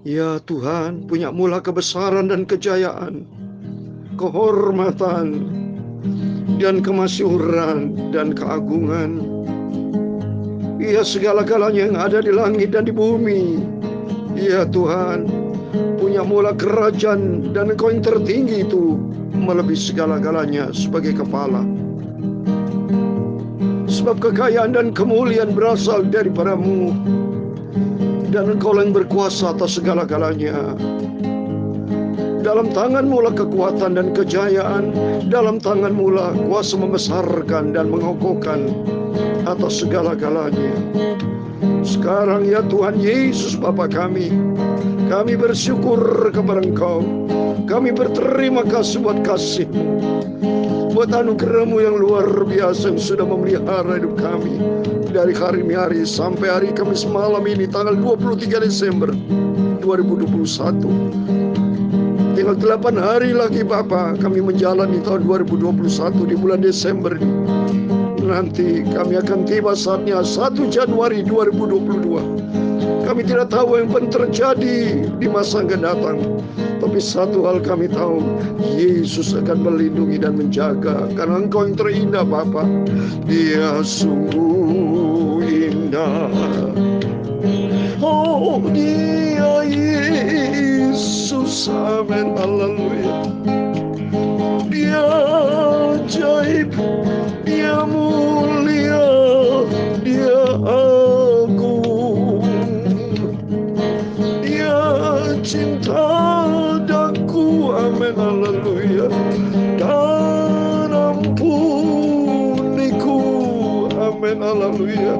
Ya Tuhan, punya mula kebesaran dan kejayaan, kehormatan dan kemasyhuran dan keagungan. Ya segala-galanya yang ada di langit dan di bumi. Ya Tuhan, punya mula kerajaan dan Engkau yang tertinggi itu melebihi segala-galanya sebagai kepala. Sebab kekayaan dan kemuliaan berasal daripadamu, dan Engkau yang berkuasa atas segala-galanya. Dalam tangan-Mu lah kekuatan dan kejayaan, dalam tangan-Mu lah kuasa membesarkan dan mengokohkan atas segala-galanya. Sekarang ya Tuhan Yesus Bapa kami bersyukur kepada Engkau. Kami berterima kasih buat kasih-Mu, buat anugerah-Mu yang luar biasa yang sudah memelihara hidup kami dari hari sampai hari Kamis malam ini tanggal 23 Desember 2021. Tinggal 8 hari lagi Bapa, kami menjalani tahun 2021 di bulan Desember ini. Nanti kami akan tiba saatnya 1 Januari 2022. Kami tidak tahu yang akan terjadi di masa yang akan datang, tapi satu hal kami tahu, Yesus akan melindungi dan menjaga, karena Engkau yang terindah Bapa. Dia sungguh indah. Oh, Dia Yesus, amin, haleluya. Dia ajaib, Dia mulia, Dia agung, Dia cinta daku, amin, haleluya. Dan ampuniku, amin, haleluya.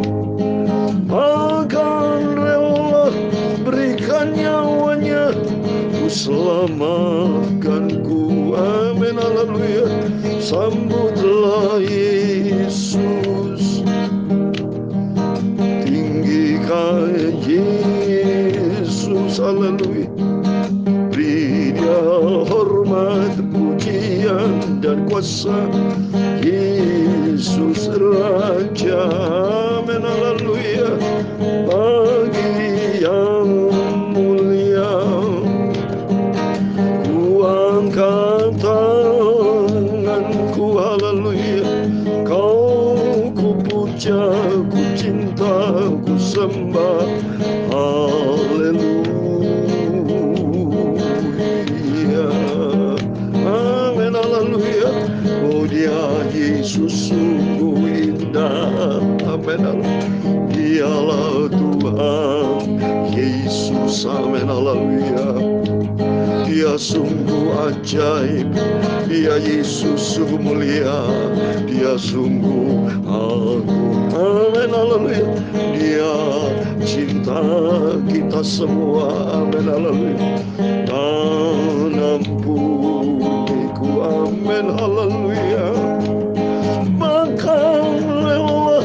Akan rela berikan nyawanya, ku selamatkanku, amin, haleluya. Sambutlah Yesus, tinggikan Yesus, haleluya. Beri Dia hormat, pujian dan kuasa, Yesus Raja, amin, haleluya. Bagi yang mulia, ku angkat tanganku, haleluya. Kau ku puja, ku cinta, ku sembah, haleluya, amin, haleluya. Oh, Dia Yesus sungguh indah, amin, haleluya. Dialah Tuhan Yesus, amin, haleluya. Dia sungguh ajaib, Dia Yesus sungguh mulia, Dia sungguh agung, amin, haleluya. Dia cinta kita semua, amin, haleluya. Dan ampuniku, amin, haleluya. Maka rela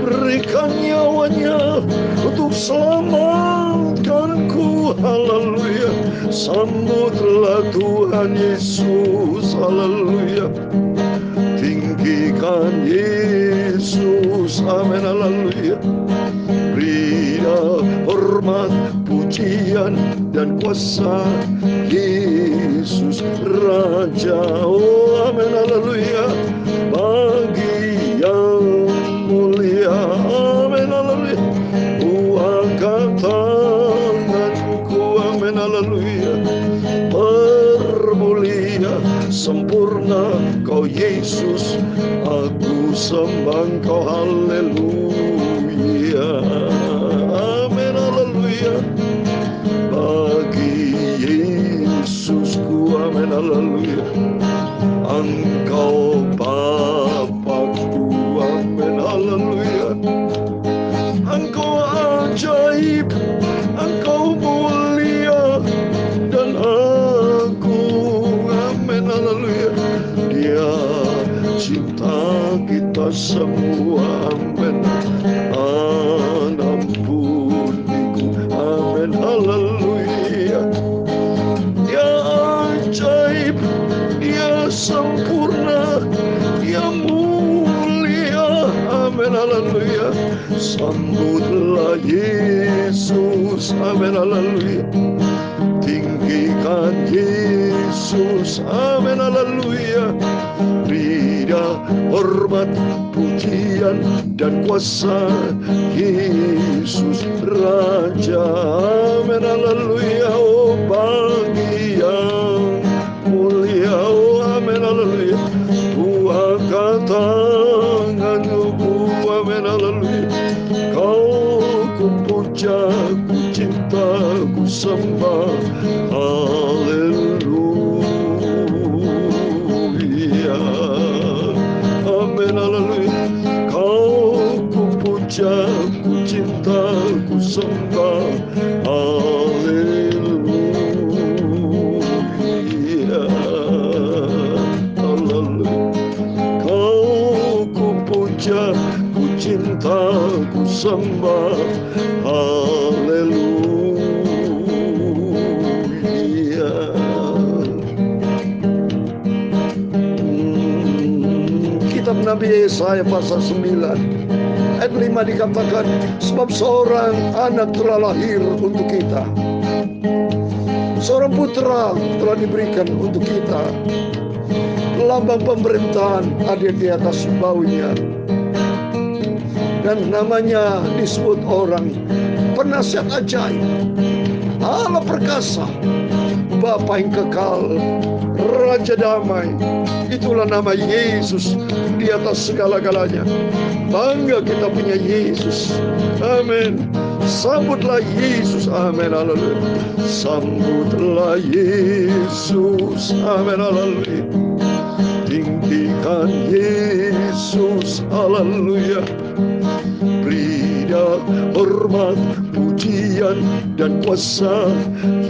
berikan nyawanya untuk selamatkanku, haleluya. Sambutlah Tuhan Yesus, haleluya. Tinggikan Yesus, amin, haleluya. Beri hormat, pujian dan kuasa, Yesus Raja, oh, amin, haleluya. Bagi yang mulia, amin, haleluya. Ku angkat tanganku, amin, haleluya. Bermulia, sempurna Kau Yesus, aku sembah Kau, haleluya, amin, haleluya. Bagi Yesusku, amin, haleluya. Engkau Bapakku, amin, haleluya. Engkau ajaib, Engkau mulia dan agung, amin, haleluya. Dia cinta kita semua, amin. Ampuniku, amin, haleluya. Dia ajaib, Dia sempurna, Dia mulia, amin, haleluya. Sambutlah Yesus, Yesus, amin, haleluya. Tinggikan Yesus, amin, haleluya. Berilah hormat, pujian, dan kuasa Yesus Raja, amin, haleluya. Oh bagi yang mulia, oh amin, haleluya. Ku angkat tanganku, amin, haleluya. Kau ku puja, ku cinta, ku sembah, haleluya, amin, haleluya. Kau ku puja, ku cinta, ku sembah, haleluya, haleluya. Kau ku puja, ku cinta, ku sembah, haleluya. Kitab Nabi Yesaya pasal 9 ayat 5 dikatakan, sebab seorang anak telah lahir untuk kita, seorang putra telah diberikan untuk kita, lambang pemerintahan ada di atas bahunya, dan namanya disebut orang penasihat ajaib, Allah perkasa, Bapa yang kekal, Raja damai. Itulah nama Yesus di atas segala-galanya. Bangga kita punya Yesus, amin. Sambutlah Yesus, amin, haleluya. Sambutlah Yesus, amin, haleluya. Tinggikan Yesus, haleluya. Berilah hormat, pujian, dan kuasa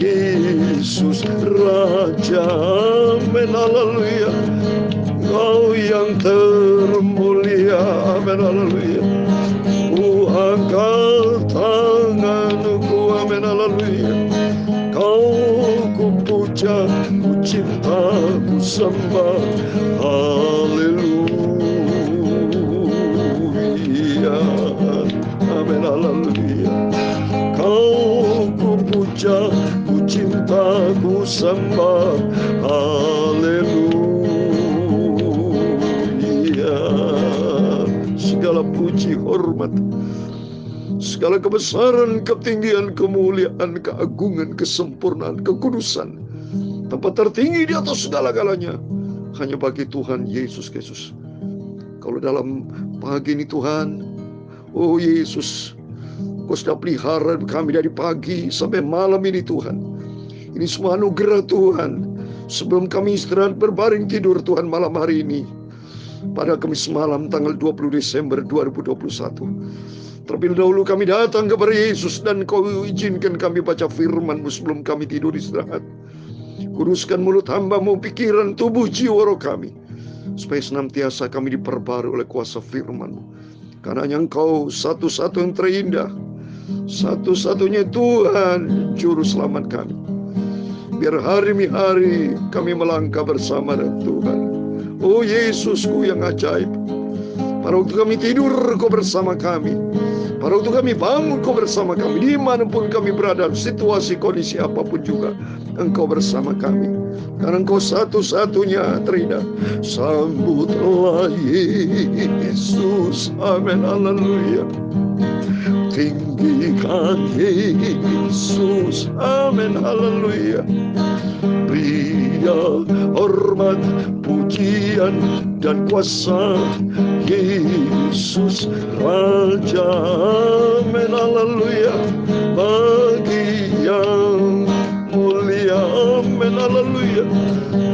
Yesus Raja, amin, haleluya. Kau yang termulia, amin, haleluya. Ku angkat tanganku, amin, haleluya. Kau ku puja, ku cinta, ku sembah, haleluya, amin, haleluya. Kau ku puja, ku cinta, ku sembah, haleluya. Segala puji, hormat, segala kebesaran, ketinggian, kemuliaan, keagungan, kesempurnaan, kekudusan, tempat tertinggi di atas segala-galanya hanya bagi Tuhan Yesus Kristus. Kalau dalam pagi ini Tuhan, oh Yesus, Kau sudah pelihara kami dari pagi sampai malam ini Tuhan. Ini semua anugerah Tuhan. Sebelum kami istirahat berbaring tidur Tuhan malam hari ini, pada Kamis malam tanggal 20 Desember 2021. Terlebih dahulu kami datang kepada Yesus dan Kau izinkan kami baca firman-Mu sebelum kami tidur istirahat. Kuduskan mulut hamba-Mu, pikiran, tubuh, jiwa, roh kami, supaya senantiasa kami diperbarui oleh kuasa firman-Mu. Karena hanya Engkau satu-satu yang terindah, satu-satunya Tuhan Juru Selamat kami. Biar hari demi hari kami melangkah bersama dengan Tuhan. Oh Yesusku yang ajaib, pada waktu kami tidur Kau bersama kami, pada waktu kami bangun Kau bersama kami, dimanapun kami berada, situasi kondisi apapun juga Engkau bersama kami. Karena Engkau satu-satunya terindah. Sambutlah Yesus, amin, haleluya. Tinggikan Yesus, amin, haleluya. Berilah hormat, pujian, dan kuasa Yesus Raja, amin, haleluya. Bagi yang mulia, amin, haleluya.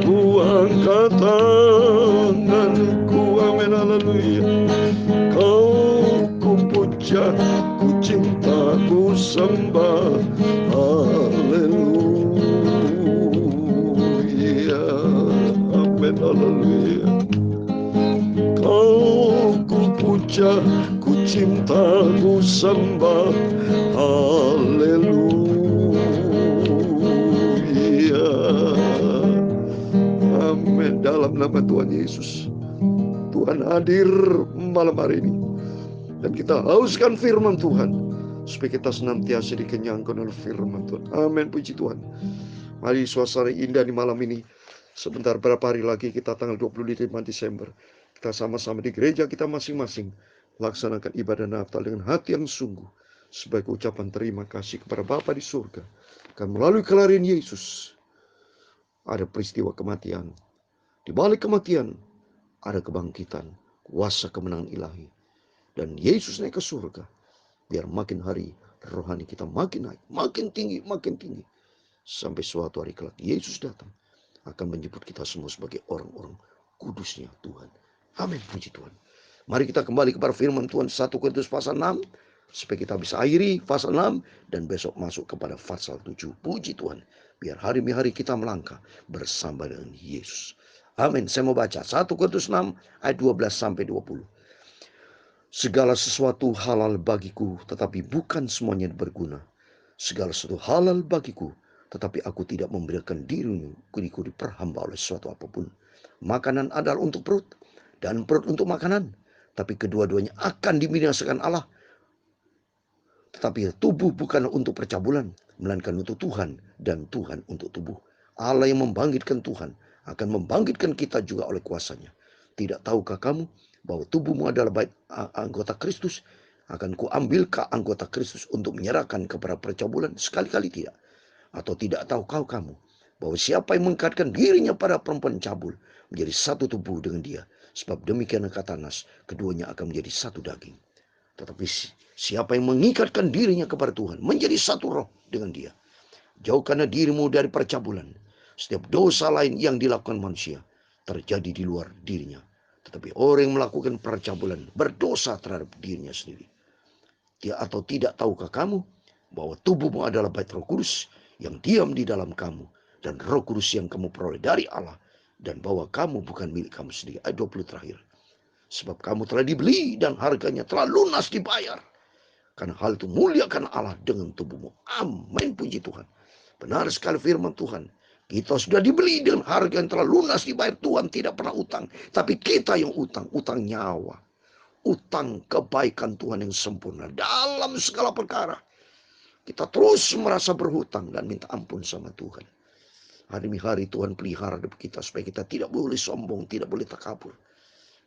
Ku angkat tanganku, amin, haleluya. Kau ku puja, ku cinta, ku sembah, haleluya, amin, haleluya. Kau ku puja, ku cinta, ku sembah, haleluya, amin. Dalam nama Tuhan Yesus, Tuhan hadir malam hari ini, dan kita hauskan firman Tuhan. supaya kita senantiasa dikenyangkan oleh firman Tuhan. Amin, puji Tuhan. Mari suasana indah di malam ini. Sebentar berapa hari lagi kita tanggal 25 Desember. Kita sama-sama di gereja kita masing-masing laksanakan ibadah Natal dengan hati yang sungguh sebagai ucapan terima kasih kepada Bapa di surga. Karena melalui kelahiran Yesus ada peristiwa kematian. Di balik kematian ada kebangkitan, kuasa kemenangan ilahi. Dan Yesus naik ke surga. Biar makin hari rohani kita makin naik, makin tinggi, makin tinggi. Sampai suatu hari kelak Yesus datang akan menyebut kita semua sebagai orang-orang kudusnya Tuhan. Amin, puji Tuhan. Mari kita kembali kepada firman Tuhan 1 Korintus pasal 6. Supaya kita bisa akhiri pasal 6 dan besok masuk kepada pasal 7. Puji Tuhan. Biar hari-hari kita melangkah bersama dengan Yesus. Amin. Saya mau baca 1 Korintus 6 ayat 12 sampai 20. Segala sesuatu halal bagiku, tetapi bukan semuanya berguna. Segala sesuatu halal bagiku, tetapi aku tidak memberikan diriku diperhamba oleh sesuatu apapun. Makanan adalah untuk perut, dan perut untuk makanan. Tapi kedua-duanya akan dibinasakan Allah. Tetapi tubuh bukan untuk percabulan, melainkan untuk Tuhan, dan Tuhan untuk tubuh. Allah yang membangkitkan Tuhan akan membangkitkan kita juga oleh kuasanya. Tidak tahukah kamu bahwa tubuhmu adalah baik anggota Kristus? Akan kuambilkah anggota Kristus untuk menyerahkan kepada percabulan? Sekali-kali tidak. Atau tidak tahukah kamu bahwa siapa yang mengikatkan dirinya pada perempuan cabul menjadi satu tubuh dengan dia? Sebab demikian kata Nas, keduanya akan menjadi satu daging. Tetapi siapa yang mengikatkan dirinya kepada Tuhan menjadi satu roh dengan dia. Jauhkanlah dirimu dari percabulan. Setiap dosa lain yang dilakukan manusia terjadi di luar dirinya. Tetapi orang yang melakukan percabulan berdosa terhadap dirinya sendiri. Atau tidak tahukah kamu bahwa tubuhmu adalah bait Roh Kudus yang diam di dalam kamu, dan Roh Kudus yang kamu peroleh dari Allah, dan bahwa kamu bukan milik kamu sendiri. Ayat 20 terakhir. Sebab kamu telah dibeli dan harganya telah lunas dibayar. Karena hal itu muliakan Allah dengan tubuhmu. Amin, puji Tuhan. Benar sekali firman Tuhan. Kita sudah dibeli dengan harga yang telah lunas dibayar. Tuhan tidak pernah utang. Tapi kita yang utang. Utang nyawa. Utang kebaikan Tuhan yang sempurna. Dalam segala perkara. Kita terus merasa berhutang dan minta ampun sama Tuhan. Hari demi hari Tuhan pelihara hidup kita. Supaya kita tidak boleh sombong. Tidak boleh takabur.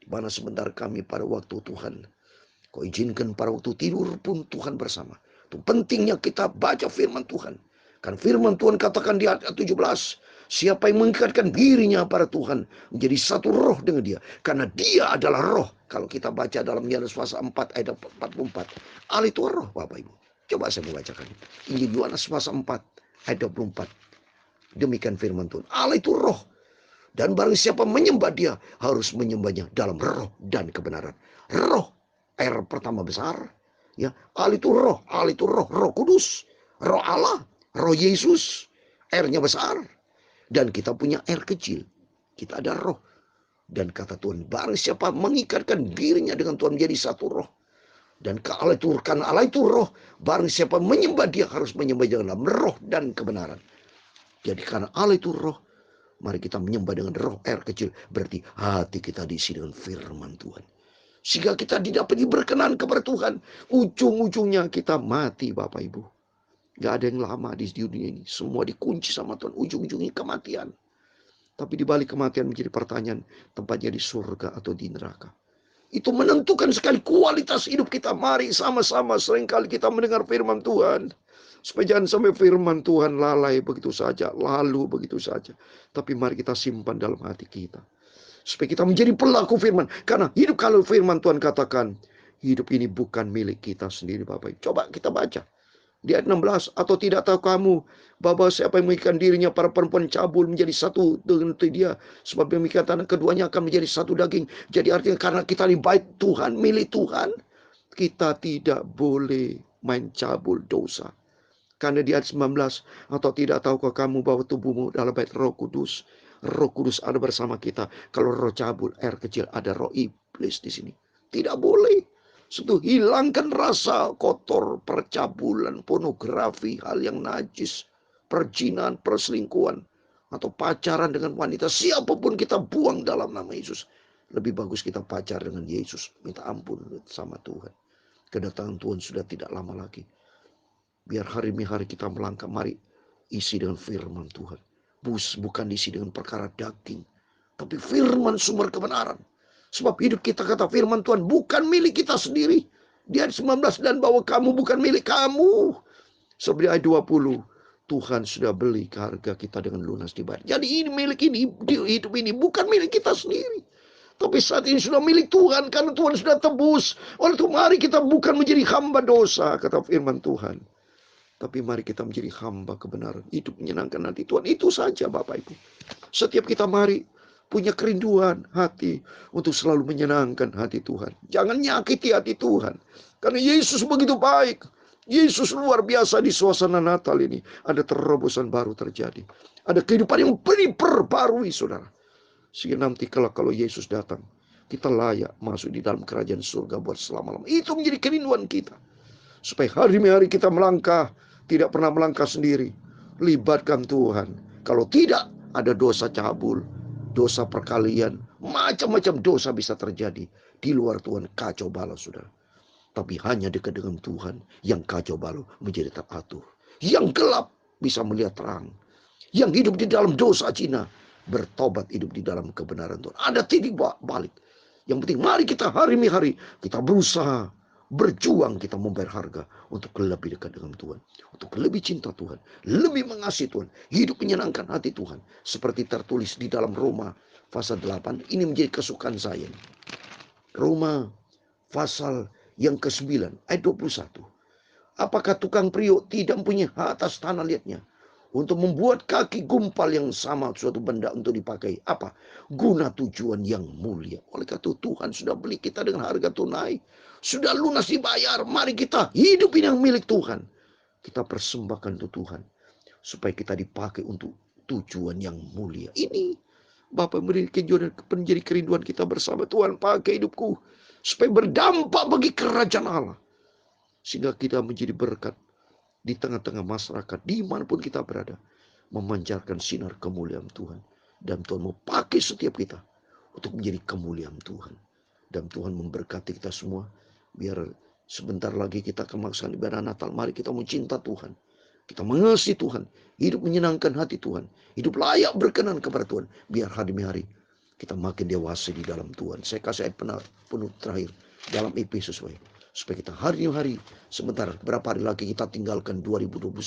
Di mana sebentar kami pada waktu Tuhan, Kau izinkan pada waktu tidur pun Tuhan bersama. Itu pentingnya kita baca firman Tuhan. Kan firman Tuhan katakan di ayat 17. Siapa yang mengikatkan dirinya pada Tuhan menjadi satu roh dengan dia. Karena dia adalah roh. Kalau kita baca dalam Yohanes pasal 4 ayat 44. Allah itu roh Bapak Ibu. Coba saya membacakan. Injil Yohanes pasal 4 ayat 24. Demikian firman Tuhan. Allah itu roh. Dan barang siapa menyembah dia harus menyembahnya dalam roh dan kebenaran. Roh. R pertama besar, ya. Allah itu roh, roh kudus, roh Allah, roh Yesus. R-nya besar. Dan kita punya R kecil. Kita ada roh. Dan kata Tuhan, barang siapa mengikatkan dirinya dengan Tuhan menjadi satu roh. Dan karena Allah itu roh, barang siapa menyembah dia harus menyembah dalam roh dan kebenaran. Jadi karena Allah itu roh, mari kita menyembah dengan roh R kecil. Berarti hati kita diisi dengan firman Tuhan. Sehingga kita tidak pergi berkenan kepada Tuhan. Ujung-ujungnya kita mati Bapak Ibu. Gak ada yang lama di dunia ini. Semua dikunci sama Tuhan. Ujung-ujungnya kematian. Tapi di balik kematian menjadi pertanyaan. Tempatnya di surga atau di neraka. Itu menentukan sekali kualitas hidup kita. Mari sama-sama seringkali kita mendengar firman Tuhan. Supaya jangan sampai firman Tuhan lalai begitu saja. Lalu begitu saja. Tapi mari kita simpan dalam hati kita. Supaya kita menjadi pelaku firman. Karena hidup kalau firman Tuhan katakan. Hidup ini bukan milik kita sendiri Bapak. Coba kita baca. Di ayat 16. Atau tidak tahu kamu. Bahwa siapa yang mengikat dirinya para perempuan cabul menjadi satu dengan dia. Sebab demikian tanah keduanya akan menjadi satu daging. Jadi artinya karena kita di bait Tuhan. Milik Tuhan. Kita tidak boleh main cabul dosa. Karena di ayat 19. Atau tidak tahukah kamu bahwa tubuhmu adalah bait Roh Kudus. Roh Kudus ada bersama kita. Kalau roh cabul, R kecil, ada roh iblis di sini. Tidak boleh. Sentuh, hilangkan rasa kotor, percabulan, pornografi, hal yang najis, perjinan, perselingkuhan, atau pacaran dengan wanita. Siapapun kita buang dalam nama Yesus. Lebih bagus kita pacar dengan Yesus. Minta ampun sama Tuhan. Kedatangan Tuhan sudah tidak lama lagi. Biar hari demi hari kita melangkah, mari isi dengan firman Tuhan. Bukan diisi dengan perkara daging, tapi firman sumber kebenaran. Sebab hidup kita, kata firman Tuhan, bukan milik kita sendiri. Di ayat 19, dan bahwa kamu bukan milik kamu. Sebab di ayat 20, Tuhan sudah beli harga kita dengan lunas dibayar. Jadi ini milik ini, hidup ini bukan milik kita sendiri. Tapi saat ini sudah milik Tuhan, karena Tuhan sudah tebus. Oleh itu mari kita bukan menjadi hamba dosa, kata firman Tuhan. Tapi mari kita menjadi hamba kebenaran, hidup menyenangkan hati Tuhan. Itu saja Bapak Ibu. Setiap kita mari punya kerinduan hati untuk selalu menyenangkan hati Tuhan. Jangan nyakiti hati Tuhan. Karena Yesus begitu baik. Yesus luar biasa di suasana Natal ini. Ada terobosan baru terjadi. Ada kehidupan yang diperbarui, saudara. Sehingga nanti kalau Yesus datang, kita layak masuk di dalam kerajaan surga buat selama-lamanya. Itu menjadi kerinduan kita. Supaya hari demi hari kita melangkah, tidak pernah melangkah sendiri. Libatkan Tuhan. Kalau tidak, ada dosa cabul, dosa perkalian, macam-macam dosa bisa terjadi. Di luar Tuhan kacau balau, saudara. Tapi hanya dekat dengan Tuhan yang kacau balau menjadi teratur. Yang gelap bisa melihat terang. Yang hidup di dalam dosa Cina bertobat, hidup di dalam kebenaran Tuhan. Ada titik balik. Yang penting mari kita hari demi hari kita berusaha, berjuang, kita membayar harga untuk lebih dekat dengan Tuhan, untuk lebih cinta Tuhan, lebih mengasihi Tuhan, hidup menyenangkan hati Tuhan. Seperti tertulis di dalam Roma pasal 8, ini menjadi kesukaan saya. Roma pasal yang ke-9 ayat 21. Apakah tukang priuk tidak mempunyai hak atas tanah liatnya untuk membuat kaki gumpal yang sama suatu benda untuk dipakai? Apa? Guna tujuan yang mulia. Oleh karena itu Tuhan sudah beli kita dengan harga tunai. Sudah lunas dibayar. Mari kita hidup ini yang milik Tuhan. Kita persembahkan untuk Tuhan. Supaya kita dipakai untuk tujuan yang mulia. Ini Bapak menjadi kerinduan kita bersama. Tuhan, pakai hidupku supaya berdampak bagi kerajaan Allah. Sehingga kita menjadi berkat di tengah-tengah masyarakat, dimanapun kita berada, memancarkan sinar kemuliaan Tuhan. Dan Tuhan mau pakai setiap kita untuk menjadi kemuliaan Tuhan. Dan Tuhan memberkati kita semua. Biar sebentar lagi kita akan melaksanakan ibadah Natal. Mari kita mencinta Tuhan. Kita mengasihi Tuhan. Hidup menyenangkan hati Tuhan. Hidup layak berkenan kepada Tuhan. Biar hari demi hari kita makin dewasa di dalam Tuhan. Saya kasih ayat penuh terakhir dalam Efesus supaya kita hari demi hari, sebentar berapa hari lagi kita tinggalkan 2021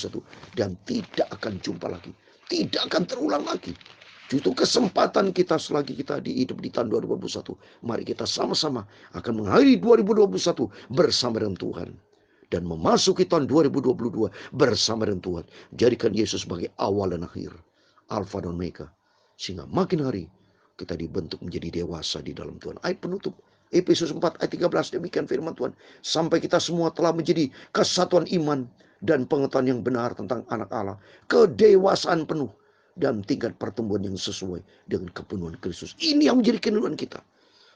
dan tidak akan jumpa lagi, tidak akan terulang lagi. Itu kesempatan kita selagi kita hidup di tahun 2021. Mari kita sama-sama akan mengakhiri 2021 bersama dengan Tuhan dan memasuki tahun 2022 bersama dengan Tuhan. Jadikan Yesus sebagai awal dan akhir, Alfa dan Omega, sehingga makin hari kita dibentuk menjadi dewasa di dalam Tuhan. Ayat penutup Efesus 4 ayat 13, demikian firman Tuhan. Sampai kita semua telah menjadi kesatuan iman dan pengetahuan yang benar tentang anak Allah, kedewasaan penuh dan tingkat pertumbuhan yang sesuai dengan kepenuhan Kristus. Ini yang menjadi kerinduan kita.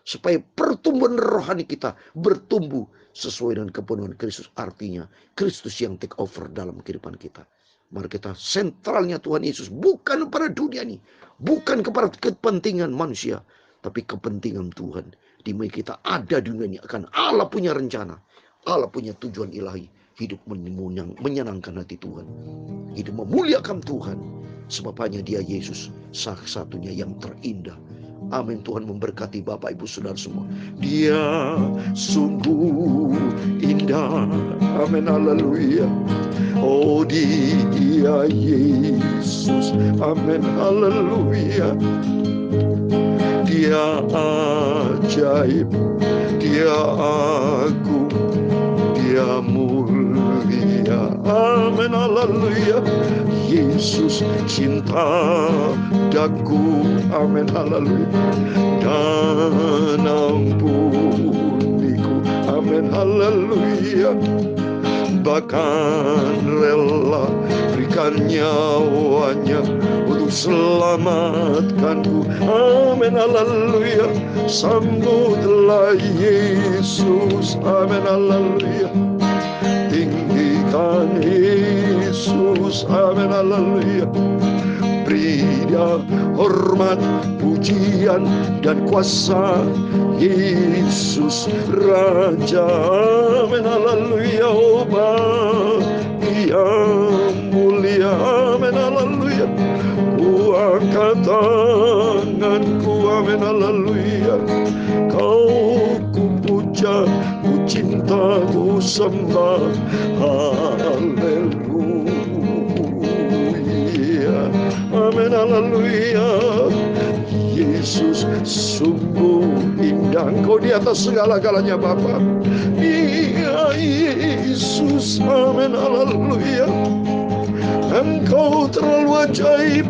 Supaya pertumbuhan rohani kita bertumbuh sesuai dengan kepenuhan Kristus. Artinya Kristus yang take over dalam kehidupan kita. Mari kita sentralnya Tuhan Yesus bukan pada dunia ini, bukan kepada kepentingan manusia, tapi kepentingan Tuhan. Di mana kita ada di dunia ini akan Allah punya rencana, Allah punya tujuan ilahi. Hidup menyenangkan hati Tuhan, hidup memuliakan Tuhan. Sebab hanya Dia Yesus satu-satunya yang terindah. Amin. Tuhan memberkati Bapak Ibu Saudara semua. Dia sungguh indah. Amin. Haleluya. Oh, Dia Yesus. Amin. Haleluya. Dia ajaib, Dia agung, Dia mulia. Amin. Haleluya. Yesus cinta daku. Amin. Haleluya. Dan ampuniku. Amin. Haleluya. Bahkan rela berikan nyawanya untuk selamatkanku. Amin. Haleluya. Sambutlah Yesus. Amin. Haleluya. Tinggikan Yesus. Amin. Haleluya. Beri Dia hormat, pujian dan kuasa. Yesus Raja. Amin. Haleluya. Oh, yang mulia. Amin, haleluya. Ku angkat tanganku, amin, haleluya. Kau ku puja, ku cinta, ku sembah, haleluya. Amin, haleluya. Yesus sungguh indah, Engkau di atas segala-galanya Bapa. Iya Yesus, amin, haleluya. Engkau terlalu ajaib,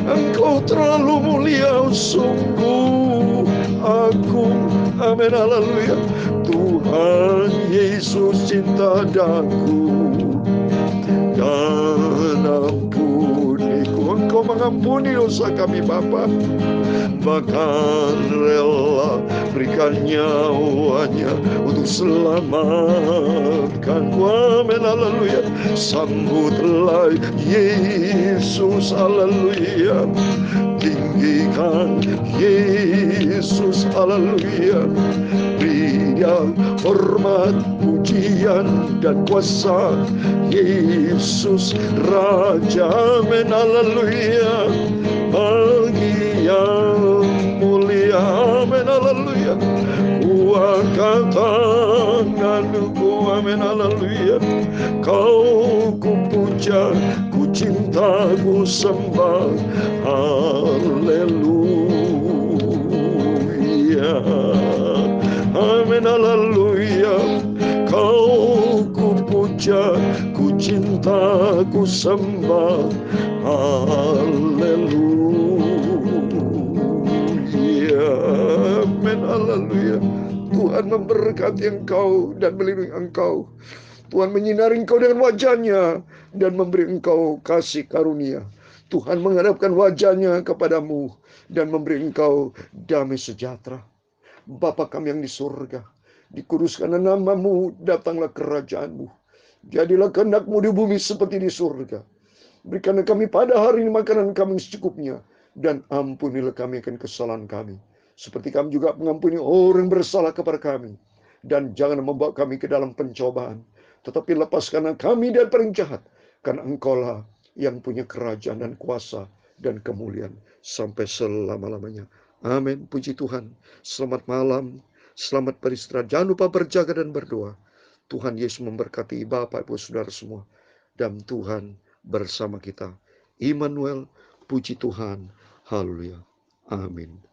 Engkau terlalu mulia, sungguh agung, amin, haleluya. Tuhan Yesus cinta daku dan ampuniku. Engkau mengampuni dosa kami Bapa, bahkan rela berikan nyawanya untuk selamatkanku. Amin, haleluya. Sambutlah Yesus, haleluya. Tinggikan Yesus, haleluya. Beri Dia hormat, pujian, dan kuasa. Yesus Raja, amin, haleluya. Bagi yang mulia, amin, haleluya. Ku angkat tanganku, amin, haleluya. Kau ku puja, ku cinta, ku sembah, haleluya. Amin, haleluya. Kau ku puja, ku cinta, ku sembah, haleluya. Amin, haleluya. Tuhan memberkati engkau dan melindungi engkau. Tuhan menyinari engkau dengan wajah-Nya dan memberi engkau kasih karunia. Tuhan menghadapkan wajah-Nya kepadamu dan memberi engkau damai sejahtera. Bapa kami yang di surga, dikuduskanlah nama-Mu, datanglah kerajaan-Mu. Jadilah kehendak-Mu di bumi seperti di surga. Berikanlah kami pada hari ini makanan kami secukupnya, dan ampunilah kami akan kesalahan kami, seperti kami juga mengampuni orang bersalah kepada kami. Dan jangan membawa kami ke dalam pencobaan, tetapi lepaskanlah kami dari paling jahat, karena Engkaulah yang punya kerajaan dan kuasa dan kemuliaan sampai selama-lamanya. Amin. Puji Tuhan. Selamat malam. Selamat beristirahat. Jangan lupa berjaga dan berdoa. Tuhan Yesus memberkati Bapak, Ibu, Saudara semua. Dan Tuhan bersama kita. Immanuel, puji Tuhan. Haleluya. Amin.